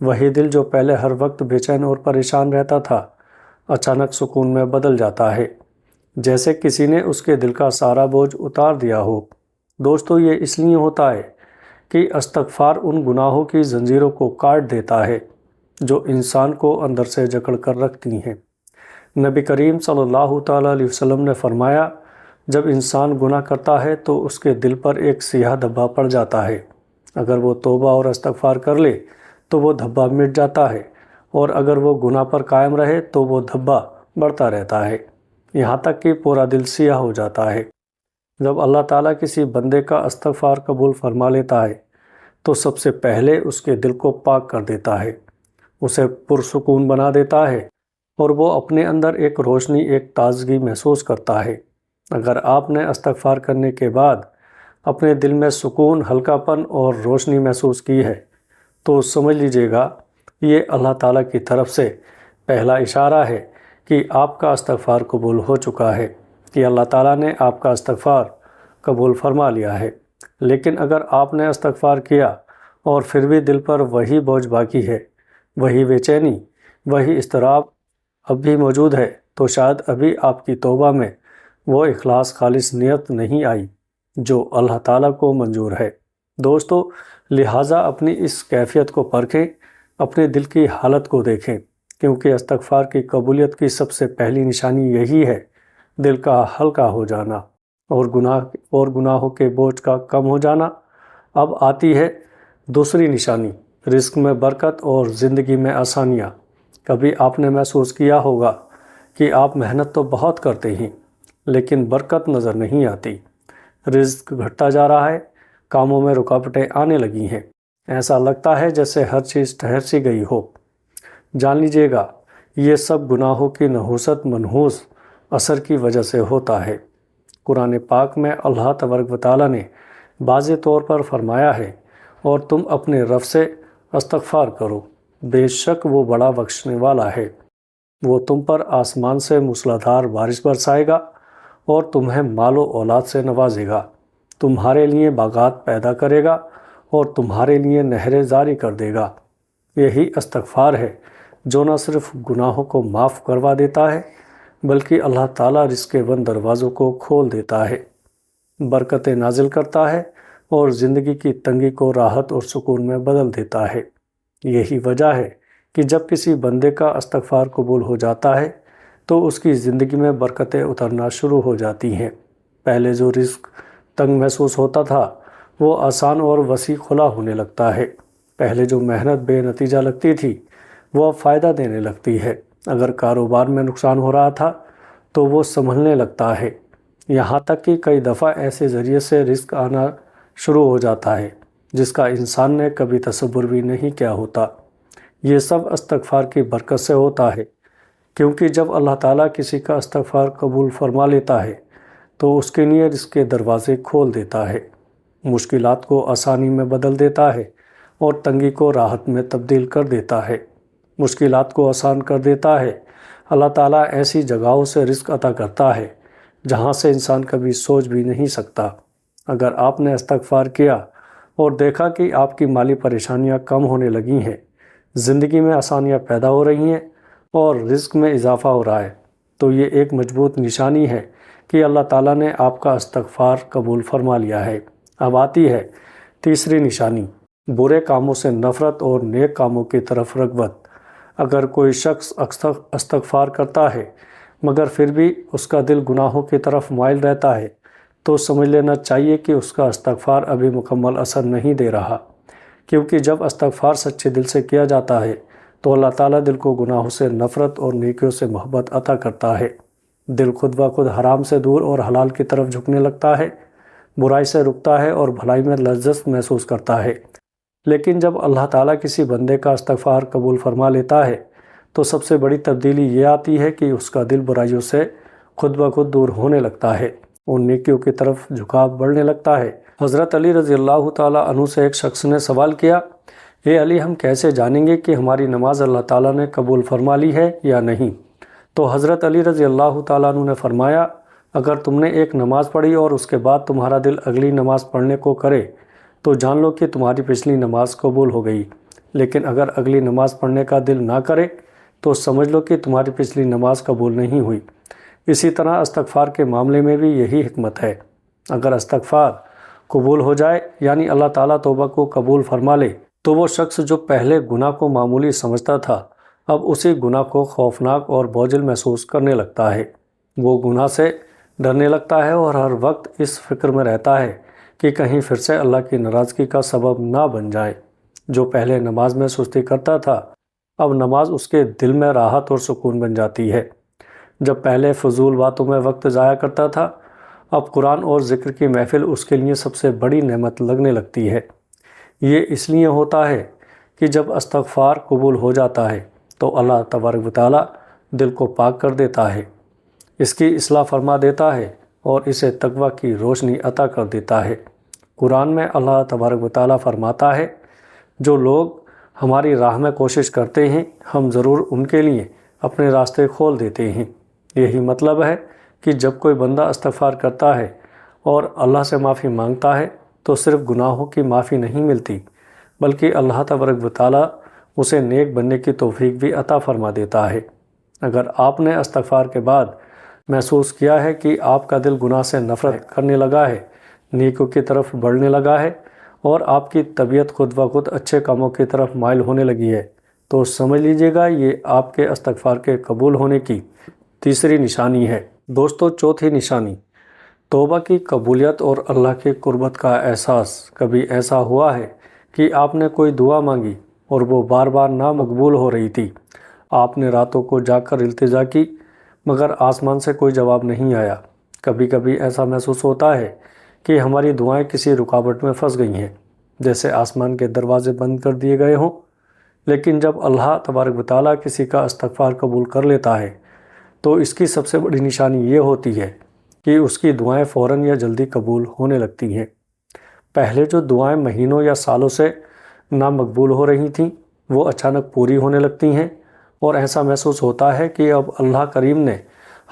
وہی دل جو پہلے ہر وقت بے چین اور پریشان رہتا تھا اچانک سکون میں بدل جاتا ہے، جیسے کسی نے اس کے دل کا سارا بوجھ اتار دیا ہو۔ دوستو، یہ اس لیے ہوتا ہے کہ استغفار ان گناہوں کی زنجیروں کو کاٹ دیتا ہے جو انسان کو اندر سے جکڑ کر رکھتی ہیں۔ نبی کریم صلی اللہ تعالیٰ علیہ وسلم نے فرمایا، جب انسان گناہ کرتا ہے تو اس کے دل پر ایک سیاہ دھبا پڑ جاتا ہے۔ اگر وہ توبہ اور استغفار کر لے تو وہ دھبا مٹ جاتا ہے، اور اگر وہ گناہ پر قائم رہے تو وہ دھبا بڑھتا رہتا ہے، یہاں تک کہ پورا دل سیاہ ہو جاتا ہے۔ جب اللہ تعالیٰ کسی بندے کا استغفار قبول فرما لیتا ہے تو سب سے پہلے اس کے دل کو پاک کر دیتا ہے، اسے پرسکون بنا دیتا ہے، اور وہ اپنے اندر ایک روشنی، ایک تازگی محسوس کرتا ہے۔ اگر آپ نے استغفار کرنے کے بعد اپنے دل میں سکون، ہلکا پن اور روشنی محسوس کی ہے تو سمجھ لیجئے گا یہ اللہ تعالیٰ کی طرف سے پہلا اشارہ ہے کہ آپ کا استغفار قبول ہو چکا ہے، کہ اللہ تعالیٰ نے آپ کا استغفار قبول فرما لیا ہے۔ لیکن اگر آپ نے استغفار کیا اور پھر بھی دل پر وہی بوجھ باقی ہے، وہی بے چینی، وہی اضطراب اب بھی موجود ہے، تو شاید ابھی آپ کی توبہ میں وہ اخلاص، خالص نیت نہیں آئی جو اللہ تعالیٰ کو منظور ہے۔ دوستو، لہٰذا اپنی اس کیفیت کو پرکھیں، اپنے دل کی حالت کو دیکھیں، کیونکہ استغفار کی قبولیت کی سب سے پہلی نشانی یہی ہے، دل کا ہلکا ہو جانا اور گناہوں کے بوجھ کا کم ہو جانا۔ اب آتی ہے دوسری نشانی، رزق میں برکت اور زندگی میں آسانیاں۔ کبھی آپ نے محسوس کیا ہوگا کہ آپ محنت تو بہت کرتے ہیں لیکن برکت نظر نہیں آتی، رزق گھٹتا جا رہا ہے، کاموں میں رکاوٹیں آنے لگی ہیں، ایسا لگتا ہے جیسے ہر چیز ٹھہر سی گئی ہو۔ جان لیجئے گا یہ سب گناہوں کی نحوست، منحوس اثر کی وجہ سے ہوتا ہے۔ قرآن پاک میں اللہ تبارک و تعالیٰ نے واضح طور پر فرمایا ہے، اور تم اپنے رب سے استغفار کرو، بے شک وہ بڑا بخشنے والا ہے، وہ تم پر آسمان سے موسلادھار بارش برسائے گا اور تمہیں مال و اولاد سے نوازے گا، تمہارے لیے باغات پیدا کرے گا اور تمہارے لیے نہریں جاری کر دے گا۔ یہی استغفار ہے جو نہ صرف گناہوں کو معاف کروا دیتا ہے بلکہ اللہ تعالیٰ رزق کے بند دروازوں کو کھول دیتا ہے، برکتیں نازل کرتا ہے اور زندگی کی تنگی کو راحت اور سکون میں بدل دیتا ہے۔ یہی وجہ ہے کہ جب کسی بندے کا استغفار قبول ہو جاتا ہے تو اس کی زندگی میں برکتیں اترنا شروع ہو جاتی ہیں۔ پہلے جو رزق تنگ محسوس ہوتا تھا وہ آسان اور وسیع کھلا ہونے لگتا ہے۔ پہلے جو محنت بے نتیجہ لگتی تھی وہ اب فائدہ دینے لگتی ہے۔ اگر کاروبار میں نقصان ہو رہا تھا تو وہ سنبھلنے لگتا ہے، یہاں تک کہ کئی دفعہ ایسے ذریعے سے رزق آنا شروع ہو جاتا ہے جس کا انسان نے کبھی تصور بھی نہیں کیا ہوتا۔ یہ سب استغفار کی برکت سے ہوتا ہے، کیونکہ جب اللہ تعالیٰ کسی کا استغفار قبول فرما لیتا ہے تو اس کے لیے رزق کے دروازے کھول دیتا ہے، مشکلات کو آسانی میں بدل دیتا ہے اور تنگی کو راحت میں تبدیل کر دیتا ہے، مشکلات کو آسان کر دیتا ہے۔ اللہ تعالیٰ ایسی جگہوں سے رزق عطا کرتا ہے جہاں سے انسان کبھی سوچ بھی نہیں سکتا۔ اگر آپ نے استغفار کیا اور دیکھا کہ آپ کی مالی پریشانیاں کم ہونے لگی ہیں، زندگی میں آسانیاں پیدا ہو رہی ہیں اور رزق میں اضافہ ہو رہا ہے، تو یہ ایک مضبوط نشانی ہے کہ اللہ تعالیٰ نے آپ کا استغفار قبول فرما لیا ہے۔ اب آتی ہے تیسری نشانی، برے کاموں سے نفرت اور نیک کاموں کی طرف رغبت۔ اگر کوئی شخص استغفار کرتا ہے مگر پھر بھی اس کا دل گناہوں کی طرف مائل رہتا ہے تو سمجھ لینا چاہیے کہ اس کا استغفار ابھی مکمل اثر نہیں دے رہا، کیونکہ جب استغفار سچے دل سے کیا جاتا ہے تو اللہ تعالیٰ دل کو گناہوں سے نفرت اور نیکیوں سے محبت عطا کرتا ہے۔ دل خود بخود حرام سے دور اور حلال کی طرف جھکنے لگتا ہے، برائی سے رکتا ہے اور بھلائی میں لذت محسوس کرتا ہے۔ لیکن جب اللہ تعالیٰ کسی بندے کا استغفار قبول فرما لیتا ہے تو سب سے بڑی تبدیلی یہ آتی ہے کہ اس کا دل برائیوں سے خود بخود دور ہونے لگتا ہے اور نیکیوں کی طرف جھکاؤ بڑھنے لگتا ہے۔ حضرت علی رضی اللہ تعالیٰ عنہ سے ایک شخص نے سوال کیا، اے علی، ہم کیسے جانیں گے کہ ہماری نماز اللہ تعالیٰ نے قبول فرما لی ہے یا نہیں؟ تو حضرت علی رضی اللہ تعالیٰ عنہ نے فرمایا، اگر تم نے ایک نماز پڑھی اور اس کے بعد تمہارا دل اگلی نماز پڑھنے کو کرے تو جان لو کہ تمہاری پچھلی نماز قبول ہو گئی، لیکن اگر اگلی نماز پڑھنے کا دل نہ کرے تو سمجھ لو کہ تمہاری پچھلی نماز قبول نہیں ہوئی۔ اسی طرح استغفار کے معاملے میں بھی یہی حکمت ہے۔ اگر استغفار قبول ہو جائے یعنی اللہ تعالیٰ توبہ کو قبول فرما لے تو وہ شخص جو پہلے گناہ کو معمولی سمجھتا تھا اب اسی گناہ کو خوفناک اور بوجھل محسوس کرنے لگتا ہے۔ وہ گناہ سے ڈرنے لگتا ہے اور ہر وقت اس فکر میں رہتا ہے کہ کہیں پھر سے اللہ کی ناراضگی کا سبب نہ بن جائے۔ جو پہلے نماز میں سستی کرتا تھا اب نماز اس کے دل میں راحت اور سکون بن جاتی ہے۔ جب پہلے فضول باتوں میں وقت ضائع کرتا تھا اب قرآن اور ذکر کی محفل اس کے لیے سب سے بڑی نعمت لگنے لگتی ہے۔ یہ اس لیے ہوتا ہے کہ جب استغفار قبول ہو جاتا ہے تو اللہ تبارک و تعالیٰ دل کو پاک کر دیتا ہے، اس کی اصلاح فرما دیتا ہے اور اسے تقویٰ کی روشنی عطا کر دیتا ہے۔ قرآن میں اللہ تبارک و تعالیٰ فرماتا ہے، جو لوگ ہماری راہ میں کوشش کرتے ہیں ہم ضرور ان کے لیے اپنے راستے کھول دیتے ہیں۔ یہی مطلب ہے کہ جب کوئی بندہ استغفار کرتا ہے اور اللہ سے معافی مانگتا ہے تو صرف گناہوں کی معافی نہیں ملتی بلکہ اللہ تبارک و تعالیٰ اسے نیک بننے کی توفیق بھی عطا فرما دیتا ہے۔ اگر آپ نے استغفار کے بعد محسوس کیا ہے کہ آپ کا دل گناہ سے نفرت کرنے لگا ہے، نیکیوں کی طرف بڑھنے لگا ہے اور آپ کی طبیعت خود بخود اچھے کاموں کی طرف مائل ہونے لگی ہے تو سمجھ لیجئے گا یہ آپ کے استغفار کے قبول ہونے کی تیسری نشانی ہے۔ دوستو، چوتھی نشانی توبہ کی قبولیت اور اللہ کی قربت کا احساس۔ کبھی ایسا ہوا ہے کہ آپ نے کوئی دعا مانگی اور وہ بار بار نامقبول ہو رہی تھی۔ آپ نے راتوں کو جاگ کر التجا کی مگر آسمان سے کوئی جواب نہیں آیا۔ کبھی کبھی ایسا محسوس ہوتا ہے کہ ہماری دعائیں کسی رکاوٹ میں پھنس گئی ہیں، جیسے آسمان کے دروازے بند کر دیے گئے ہوں۔ لیکن جب اللہ تبارک و تعالیٰ کسی کا استغفار قبول کر لیتا ہے تو اس کی سب سے بڑی نشانی یہ ہوتی ہے کہ اس کی دعائیں فوراً یا جلدی قبول ہونے لگتی ہیں۔ پہلے جو دعائیں مہینوں یا سالوں سے نامقبول ہو رہی تھیں وہ اچانک پوری ہونے لگتی ہیں اور ایسا محسوس ہوتا ہے کہ اب اللہ کریم نے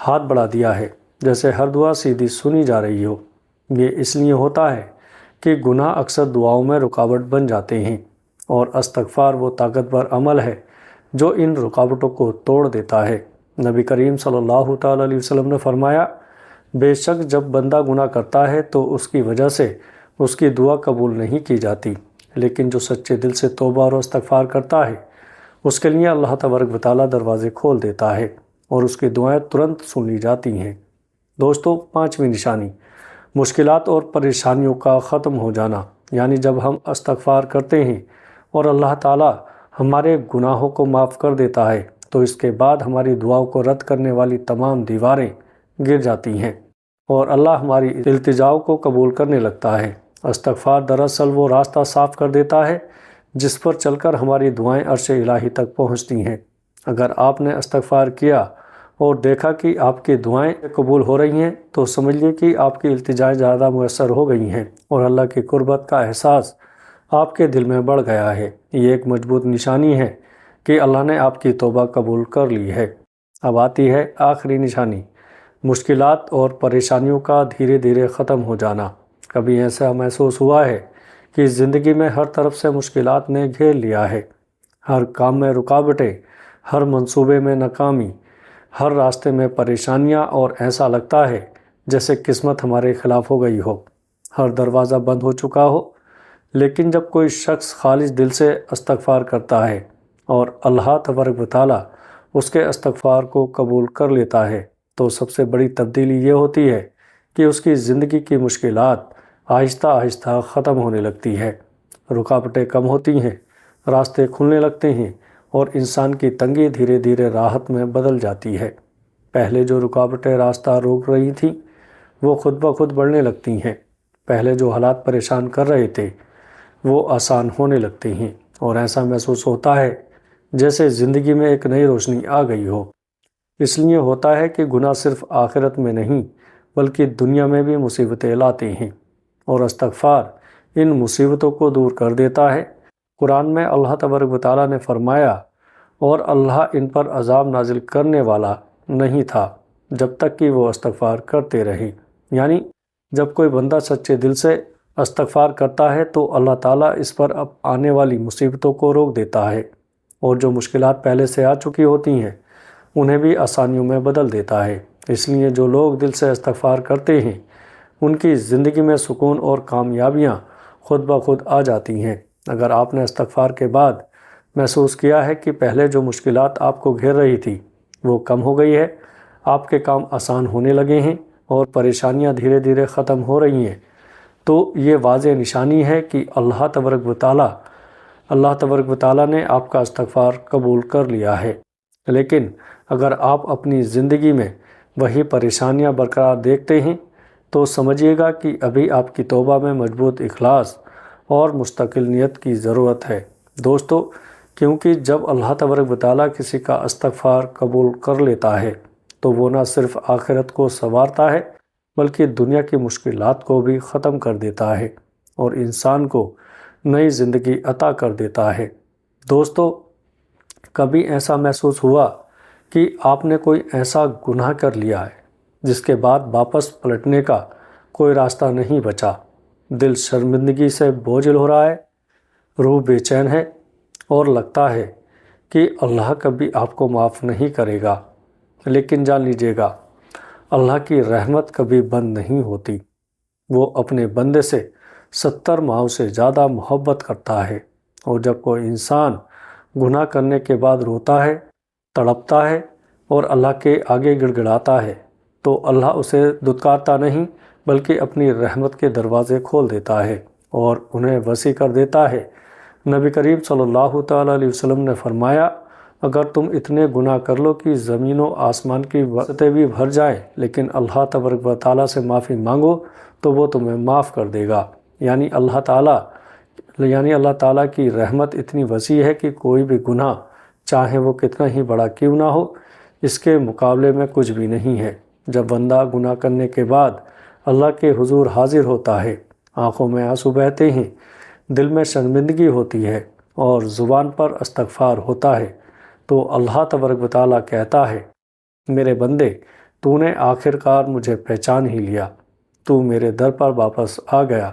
ہاتھ بڑھا دیا ہے، جیسے ہر دعا سیدھی سنی جا رہی ہو۔ یہ اس لیے ہوتا ہے کہ گناہ اکثر دعاؤں میں رکاوٹ بن جاتے ہیں اور استغفار وہ طاقتور عمل ہے جو ان رکاوٹوں کو توڑ دیتا ہے۔ نبی کریم صلی اللہ تعالیٰ علیہ وسلم نے فرمایا، بے شک جب بندہ گناہ کرتا ہے تو اس کی وجہ سے اس کی دعا قبول نہیں کی جاتی، لیکن جو سچے دل سے توبہ اور استغفار کرتا ہے اس کے لیے اللہ تبارک و تعالیٰ دروازے کھول دیتا ہے اور اس کی دعائیں ترنت سن لی جاتی ہیں۔ دوستو، پانچویں نشانی مشکلات اور پریشانیوں کا ختم ہو جانا، یعنی جب ہم استغفار کرتے ہیں اور اللہ تعالیٰ ہمارے گناہوں کو معاف کر دیتا ہے تو اس کے بعد ہماری دعاؤں کو رد کرنے والی تمام دیواریں گر جاتی ہیں اور اللہ ہماری التجاؤں کو قبول کرنے لگتا ہے۔ استغفار دراصل وہ راستہ صاف کر دیتا ہے جس پر چل کر ہماری دعائیں عرش الہی تک پہنچتی ہیں۔ اگر آپ نے استغفار کیا اور دیکھا کہ آپ کی دعائیں قبول ہو رہی ہیں تو سمجھ لیے کہ آپ کی التجائیں زیادہ مؤثر ہو گئی ہیں اور اللہ کی قربت کا احساس آپ کے دل میں بڑھ گیا ہے۔ یہ ایک مضبوط نشانی ہے کہ اللہ نے آپ کی توبہ قبول کر لی ہے۔ اب آتی ہے آخری نشانی، مشکلات اور پریشانیوں کا دھیرے دھیرے ختم ہو جانا۔ کبھی ایسا محسوس ہوا ہے کہ زندگی میں ہر طرف سے مشکلات نے گھیر لیا ہے، ہر کام میں رکاوٹیں، ہر منصوبے میں ناکامی، ہر راستے میں پریشانیاں اور ایسا لگتا ہے جیسے قسمت ہمارے خلاف ہو گئی ہو، ہر دروازہ بند ہو چکا ہو۔ لیکن جب کوئی شخص خالص دل سے استغفار کرتا ہے اور اللہ تبارک و تعالیٰ اس کے استغفار کو قبول کر لیتا ہے تو سب سے بڑی تبدیلی یہ ہوتی ہے کہ اس کی زندگی کی مشکلات آہستہ آہستہ ختم ہونے لگتی ہے، رکاوٹیں کم ہوتی ہیں، راستے کھلنے لگتے ہیں اور انسان کی تنگی دھیرے دھیرے راحت میں بدل جاتی ہے۔ پہلے جو رکاوٹیں راستہ روک رہی تھیں وہ خود بخود بڑھنے لگتی ہیں، پہلے جو حالات پریشان کر رہے تھے وہ آسان ہونے لگتے ہیں اور ایسا محسوس ہوتا ہے جیسے زندگی میں ایک نئی روشنی آ گئی ہو۔ اس لیے ہوتا ہے کہ گناہ صرف آخرت میں نہیں بلکہ دنیا میں بھی مصیبتیں لاتے ہیں اور استغفار ان مصیبتوں کو دور کر دیتا ہے۔ قرآن میں اللہ تبارک و تعالیٰ نے فرمایا، اور اللہ ان پر عذاب نازل کرنے والا نہیں تھا جب تک کہ وہ استغفار کرتے رہے، یعنی جب کوئی بندہ سچے دل سے استغفار کرتا ہے تو اللہ تعالیٰ اس پر اب آنے والی مصیبتوں کو روک دیتا ہے، اور جو مشکلات پہلے سے آ چکی ہوتی ہیں انہیں بھی آسانیوں میں بدل دیتا ہے۔ اس لیے جو لوگ دل سے استغفار کرتے ہیں ان کی زندگی میں سکون اور کامیابیاں خود بخود آ جاتی ہیں۔ اگر آپ نے استغفار کے بعد محسوس کیا ہے کہ پہلے جو مشکلات آپ کو گھیر رہی تھی وہ کم ہو گئی ہے، آپ کے کام آسان ہونے لگے ہیں اور پریشانیاں دھیرے دھیرے ختم ہو رہی ہیں، تو یہ واضح نشانی ہے کہ اللہ تبارک و تعالیٰ نے آپ کا استغفار قبول کر لیا ہے۔ لیکن اگر آپ اپنی زندگی میں وہی پریشانیاں برقرار دیکھتے ہیں تو سمجھیے گا کہ ابھی آپ کی توبہ میں مضبوط اخلاص اور مستقل نیت کی ضرورت ہے۔ دوستو، کیونکہ جب اللہ تبارک و تعالیٰ کسی کا استغفار قبول کر لیتا ہے تو وہ نہ صرف آخرت کو سنوارتا ہے بلکہ دنیا کی مشکلات کو بھی ختم کر دیتا ہے اور انسان کو نئی زندگی عطا کر دیتا ہے۔ دوستو، کبھی ایسا محسوس ہوا کہ آپ نے کوئی ایسا گناہ کر لیا ہے جس کے بعد واپس پلٹنے کا کوئی راستہ نہیں بچا؟ دل شرمندگی سے بوجھل ہو رہا ہے، روح بے چین ہے اور لگتا ہے کہ اللہ کبھی آپ کو معاف نہیں کرے گا۔ لیکن جان لیجیے گا، اللہ کی رحمت کبھی بند نہیں ہوتی۔ وہ اپنے بندے سے 70 ماؤں سے زیادہ محبت کرتا ہے، اور جب کوئی انسان گناہ کرنے کے بعد روتا ہے، تڑپتا ہے اور اللہ کے آگے گڑ گڑاتا ہے تو اللہ اسے دھتکارتا نہیں بلکہ اپنی رحمت کے دروازے کھول دیتا ہے اور انہیں وسیع کر دیتا ہے۔ نبی کریم صلی اللہ تعالیٰ علیہ وسلم نے فرمایا، اگر تم اتنے گناہ کر لو کہ زمین و آسمان کی وسعتیں بھی بھر جائیں لیکن اللہ تبارک و تعالیٰ سے معافی مانگو تو وہ تمہیں معاف کر دے گا۔ یعنی اللہ تعالیٰ کی رحمت اتنی وسیع ہے کہ کوئی بھی گناہ چاہے وہ کتنا ہی بڑا کیوں نہ ہو اس کے مقابلے میں کچھ بھی نہیں ہے۔ جب بندہ گناہ کرنے کے بعد اللہ کے حضور حاضر ہوتا ہے، آنکھوں میں آنسو بہتے ہیں، دل میں شرمندگی ہوتی ہے اور زبان پر استغفار ہوتا ہے، تو اللہ تبارک و تعالیٰ کہتا ہے، میرے بندے، تو نے آخر کار مجھے پہچان ہی لیا، تو میرے در پر واپس آ گیا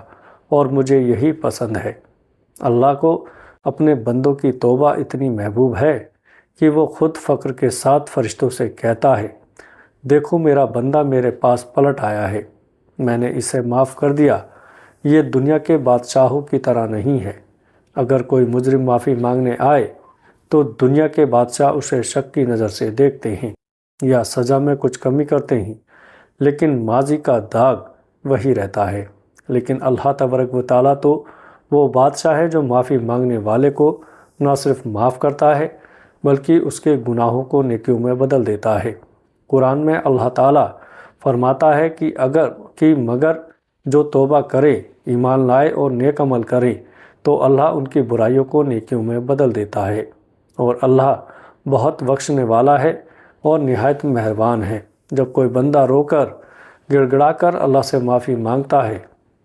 اور مجھے یہی پسند ہے۔ اللہ کو اپنے بندوں کی توبہ اتنی محبوب ہے کہ وہ خود فخر کے ساتھ فرشتوں سے کہتا ہے، دیکھو میرا بندہ میرے پاس پلٹ آیا ہے، میں نے اسے معاف کر دیا۔ یہ دنیا کے بادشاہوں کی طرح نہیں ہے۔ اگر کوئی مجرم معافی مانگنے آئے تو دنیا کے بادشاہ اسے شک کی نظر سے دیکھتے ہیں یا سزا میں کچھ کمی کرتے ہیں، لیکن ماضی کا داغ وہی رہتا ہے۔ لیکن اللہ تبارک و تعالیٰ تو وہ بادشاہ ہے جو معافی مانگنے والے کو نہ صرف معاف کرتا ہے بلکہ اس کے گناہوں کو نیکیوں میں بدل دیتا ہے۔ قرآن میں اللہ تعالیٰ فرماتا ہے کہ مگر جو توبہ کرے، ایمان لائے اور نیک عمل کرے تو اللہ ان کی برائیوں کو نیکیوں میں بدل دیتا ہے، اور اللہ بہت بخشنے والا ہے اور نہایت مہربان ہے۔ جب کوئی بندہ رو کر گڑ گڑا کر اللہ سے معافی مانگتا ہے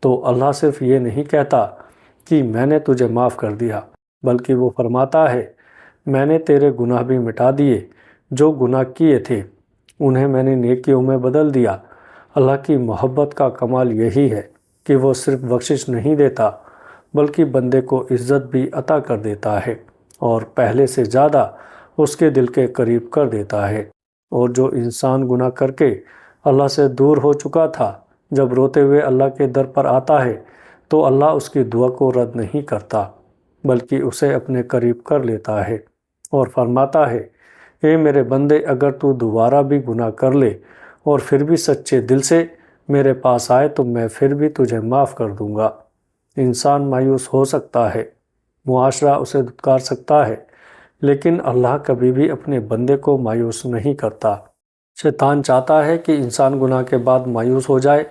تو اللہ صرف یہ نہیں کہتا کہ میں نے تجھے معاف کر دیا، بلکہ وہ فرماتا ہے، میں نے تیرے گناہ بھی مٹا دیے، جو گناہ کیے تھے انہیں میں نے نیکیوں میں بدل دیا۔ اللہ کی محبت کا کمال یہی ہے کہ وہ صرف بخشش نہیں دیتا بلکہ بندے کو عزت بھی عطا کر دیتا ہے اور پہلے سے زیادہ اس کے دل کے قریب کر دیتا ہے۔ اور جو انسان گناہ کر کے اللہ سے دور ہو چکا تھا، جب روتے ہوئے اللہ کے در پر آتا ہے تو اللہ اس کی دعا کو رد نہیں کرتا بلکہ اسے اپنے قریب کر لیتا ہے اور فرماتا ہے، اے میرے بندے، اگر تو دوبارہ بھی گناہ کر لے اور پھر بھی سچے دل سے میرے پاس آئے تو میں پھر بھی تجھے معاف کر دوں گا۔ انسان مایوس ہو سکتا ہے، معاشرہ اسے دھتکار سکتا ہے، لیکن اللہ کبھی بھی اپنے بندے کو مایوس نہیں کرتا۔ شیطان چاہتا ہے کہ انسان گناہ کے بعد مایوس ہو جائے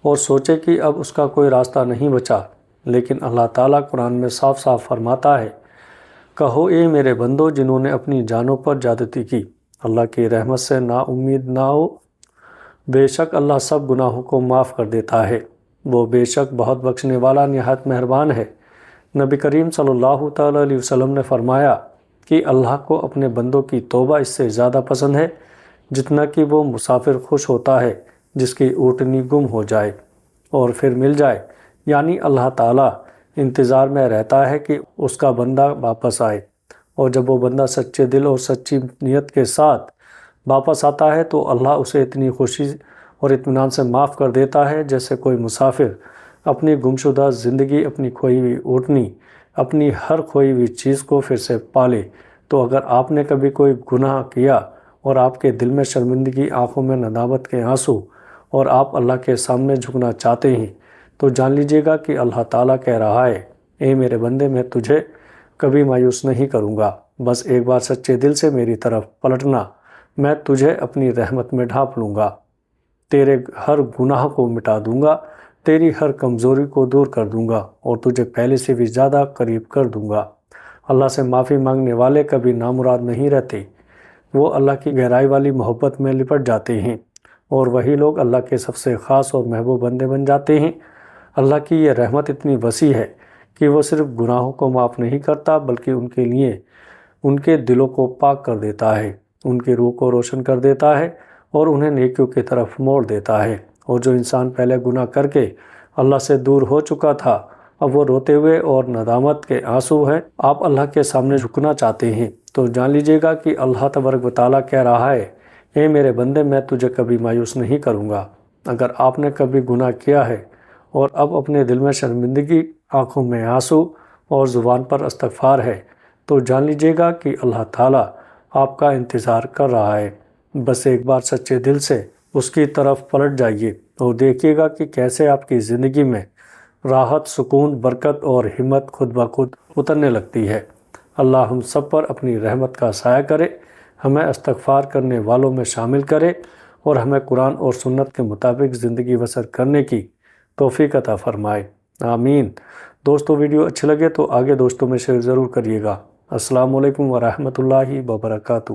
اور سوچے کہ اب اس کا کوئی راستہ نہیں بچا، لیکن اللہ تعالیٰ قرآن میں صاف صاف فرماتا ہے، کہو اے میرے بندو جنہوں نے اپنی جانوں پر زیادتی کی، اللہ کی رحمت سے نا امید نہ ہو، بے شک اللہ سب گناہوں کو معاف کر دیتا ہے، وہ بے شک بہت بخشنے والا نہایت مہربان ہے۔ نبی کریم صلی اللہ تعالیٰ علیہ وسلم نے فرمایا کہ اللہ کو اپنے بندوں کی توبہ اس سے زیادہ پسند ہے جتنا کہ وہ مسافر خوش ہوتا ہے جس کی اونٹنی گم ہو جائے اور پھر مل جائے، یعنی اللہ تعالیٰ انتظار میں رہتا ہے کہ اس کا بندہ واپس آئے، اور جب وہ بندہ سچے دل اور سچی نیت کے ساتھ واپس آتا ہے تو اللہ اسے اتنی خوشی اور اطمینان سے معاف کر دیتا ہے جیسے کوئی مسافر اپنی گمشدہ زندگی، اپنی کھوئی ہوئی اونٹنی، اپنی ہر کھوئی ہوئی چیز کو پھر سے پالے۔ تو اگر آپ نے کبھی کوئی گناہ کیا اور آپ کے دل میں شرمندگی، آنکھوں میں ندامت کے آنسو، اور آپ اللہ کے سامنے جھکنا چاہتے ہیں، تو جان لیجئے گا کہ اللہ تعالیٰ کہہ رہا ہے، اے میرے بندے، میں تجھے کبھی مایوس نہیں کروں گا، بس ایک بار سچے دل سے میری طرف پلٹنا، میں تجھے اپنی رحمت میں ڈھانپ لوں گا، تیرے ہر گناہ کو مٹا دوں گا، تیری ہر کمزوری کو دور کر دوں گا، اور تجھے پہلے سے بھی زیادہ قریب کر دوں گا۔ اللہ سے معافی مانگنے والے کبھی نامراد نہیں رہتے، وہ اللہ کی گہرائی والی محبت میں لپٹ جاتے ہیں، اور وہی لوگ اللہ کے سب سے خاص اور محبوب بندے بن جاتے ہیں۔ اللہ کی یہ رحمت اتنی وسیع ہے کہ وہ صرف گناہوں کو معاف نہیں کرتا بلکہ ان کے لیے ان کے دلوں کو پاک کر دیتا ہے، ان کی روح کو روشن کر دیتا ہے اور انہیں نیکیوں کی طرف موڑ دیتا ہے۔ اور جو انسان پہلے گناہ کر کے اللہ سے دور ہو چکا تھا، اب وہ روتے ہوئے اور ندامت کے آنسو ہیں، آپ اللہ کے سامنے جھکنا چاہتے ہیں، تو جان لیجئے گا کہ اللہ تبارک و تعالیٰ کہہ رہا ہے، اے میرے بندے، میں تجھے کبھی مایوس نہیں کروں گا۔ اگر آپ نے کبھی گناہ کیا ہے اور اب اپنے دل میں شرمندگی، آنکھوں میں آنسو اور زبان پر استغفار ہے، تو جان لیجئے گا کہ اللہ تعالیٰ آپ کا انتظار کر رہا ہے۔ بس ایک بار سچے دل سے اس کی طرف پلٹ جائیے اور دیکھیے گا کہ کیسے آپ کی زندگی میں راحت، سکون، برکت اور ہمت خود بخود اترنے لگتی ہے۔ اللہ ہم سب پر اپنی رحمت کا سایہ کرے، ہمیں استغفار کرنے والوں میں شامل کرے اور ہمیں قرآن اور سنت کے مطابق زندگی بسر کرنے کی توفیق عطا فرمائے، آمین۔ دوستو، ویڈیو اچھی لگے تو آگے دوستوں میں شیئر ضرور کریے گا۔ السلام علیکم ورحمۃ اللہ وبرکاتہ۔